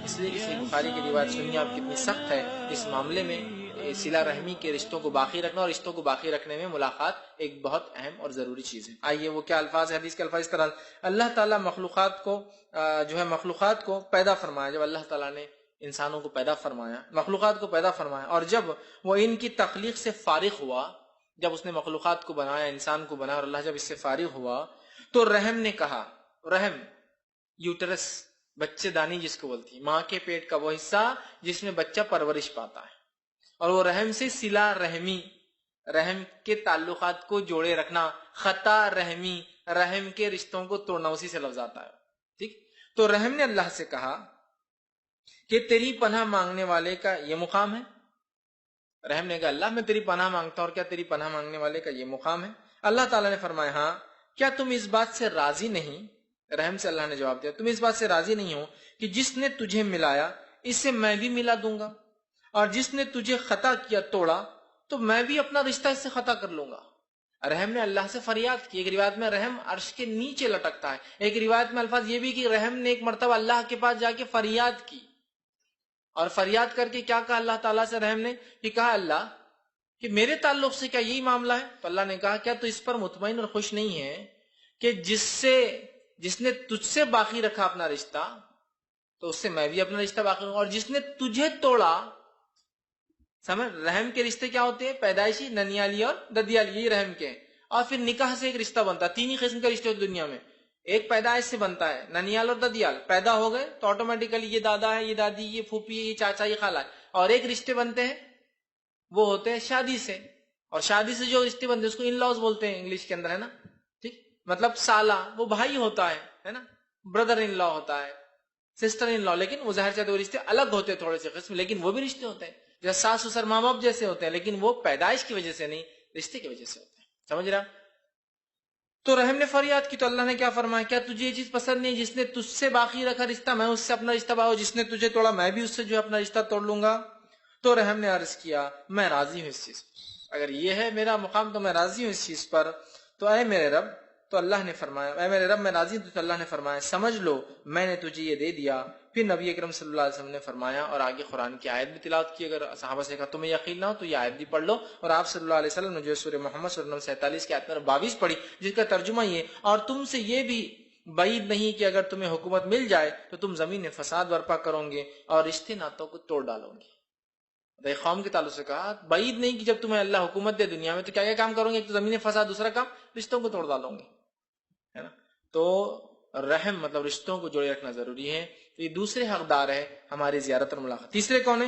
اس لیے کسی بخاری کی روایت سنیے آپ کتنی سخت ہے اس معاملے میں. صلہ رحمی کے رشتوں کو باقی رکھنا اور رشتوں کو باقی رکھنے میں ملاقات ایک بہت اہم اور ضروری چیز ہے. آئیے وہ کیا الفاظ ہے حدیث کے الفاظ اس طرح. اللہ تعالیٰ مخلوقات کو پیدا فرمایا. جب اللہ تعالیٰ نے انسانوں کو پیدا فرمایا، مخلوقات کو پیدا فرمایا، اور جب وہ ان کی تخلیق سے فارغ ہوا، جب اس نے مخلوقات کو بنایا، انسان کو بنایا، اور اللہ جب اس سے فارغ ہوا تو رحم نے کہا. رحم یوٹرس، بچے دانی جس کو بولتی، ماں کے پیٹ کا وہ حصہ جس میں بچہ پرورش پاتا ہے، اور وہ رحم سے صلہ رحمی، رحم کے تعلقات کو جوڑے رکھنا، خطا رحمی، رحم کے رشتوں کو توڑنا، اسی سے لفظ آتا ہے. ٹھیک. تو رحم نے اللہ سے کہا کہ تیری پناہ مانگنے والے کا یہ مقام ہے. رحم نے کہا اللہ میں تیری پناہ مانگتا ہوں، اور کیا تیری پناہ مانگنے والے کا یہ مقام ہے؟ اللہ تعالیٰ نے فرمایا ہاں. کیا تم اس بات سے راضی نہیں؟ رحم سے اللہ نے جواب دیا تم اس بات سے راضی نہیں ہو کہ جس نے تجھے ملایا اس سے میں بھی ملا دوں گا، اور جس نے تجھے خطا کیا توڑا تو میں بھی اپنا رشتہ اس سے خطا کر لوں گا. رحم نے اللہ سے فریاد کی. ایک روایت میں رحم عرش کے نیچے لٹکتا ہے، ایک روایت میں الفاظ یہ بھی کہ رحم نے ایک مرتبہ اللہ کے پاس جا کے فریاد کی، اور فریاد کر کے کیا کہا اللہ تعالیٰ سے رحم نے کہ کہا اللہ کہ میرے تعلق سے کیا یہی معاملہ ہے؟ تو اللہ نے کہا کیا تو اس پر مطمئن اور خوش نہیں ہے کہ جس نے تجھ سے باقی رکھا اپنا رشتہ تو اس سے میں بھی اپنا رشتہ باقی رکھوں، اور جس نے تجھے توڑا. سمجھ، رحم کے رشتے کیا ہوتے ہیں؟ پیدائشی، ننیالی اور ددیالی، یہ رحم کے ہیں. اور پھر نکاح سے ایک رشتہ بنتا ہے. تین ہی قسم کے رشتے ہوتے دنیا میں. ایک پیدائش سے بنتا ہے، ننیال اور ددیال، پیدا ہو گئے تو آٹومیٹیکلی یہ دادا ہے، یہ دادی، یہ پھوپھی ہے، یہ چاچا، یہ خالہ ہے. اور ایک رشتے بنتے ہیں وہ ہوتے ہیں شادی سے، اور شادی سے جو رشتے بنتے ہیں اس کو ان لاز بولتے ہیں انگلش کے اندر، ہے نا. ٹھیک، مطلب سالہ وہ بھائی ہوتا ہے نا، بردر ان لا ہوتا ہے، سسٹر ان لا. لیکن وہ ظاہر سے وہ رشتے الگ ہوتے ہیں تھوڑے سے قسم، لیکن وہ بھی رشتے ہوتے ہیں. جیسے ساس سسر ماں باپ جیسے ہوتے ہیں، لیکن وہ پیدائش کی وجہ سے نہیں، رشتے کی وجہ سے ہوتے ہیں. سمجھ رہا؟ تو رحم نے فریاد کی تو اللہ نے کیا فرمایا کیا تجھے یہ چیز پسند نہیں جس نے تجھ سے باقی رکھا رشتہ میں اس سے اپنا رشتہ باقی، جس نے تجھے توڑا میں بھی اس سے جو اپنا رشتہ توڑ لوں گا. تو رحم نے عرض کیا میں راضی ہوں اس چیز پر، اگر یہ ہے میرا مقام تو میں راضی ہوں اس چیز پر. تو اے میرے رب، تو اللہ نے فرمایا اے میرے رب میں راضی ہوں. تو اللہ نے فرمایا سمجھ لو میں نے تجھے یہ دے دیا. پھر نبی اکرم صلی اللہ علیہ وسلم نے فرمایا، اور آگے قرآن کی آیت بھی تلاوت کی. اگر صحابہ سے کہا تمہیں یقین نہ ہو تو یہ آیت بھی پڑھ لو، اور آپ صلی اللہ علیہ وسلم نے جو سورہ محمد صلی اللہ علیہ وسلم 47 کی آیت نمبر 22 پڑھی، جس کا ترجمہ یہ اور تم سے یہ بھی بعید نہیں کہ اگر تمہیں حکومت مل جائے تو تم زمین میں فساد برپا کرو گے اور رشتے ناتوں کو توڑ ڈالو گے. ایک قوم کے تعلق سے کہا بعید نہیں کہ جب تمہیں اللہ حکومت دے دنیا میں تو کیا کیا کام کرو گے؟ ایک تو زمین فساد، دوسرا کام رشتوں کو توڑ ڈالو گے، ہے نا. تو رحم مطلب رشتوں کو جوڑے رکھنا ضروری ہے. یہ دوسرے حقدار ہے ہماری زیارت اور ملاقات. تیسرے کون ہے؟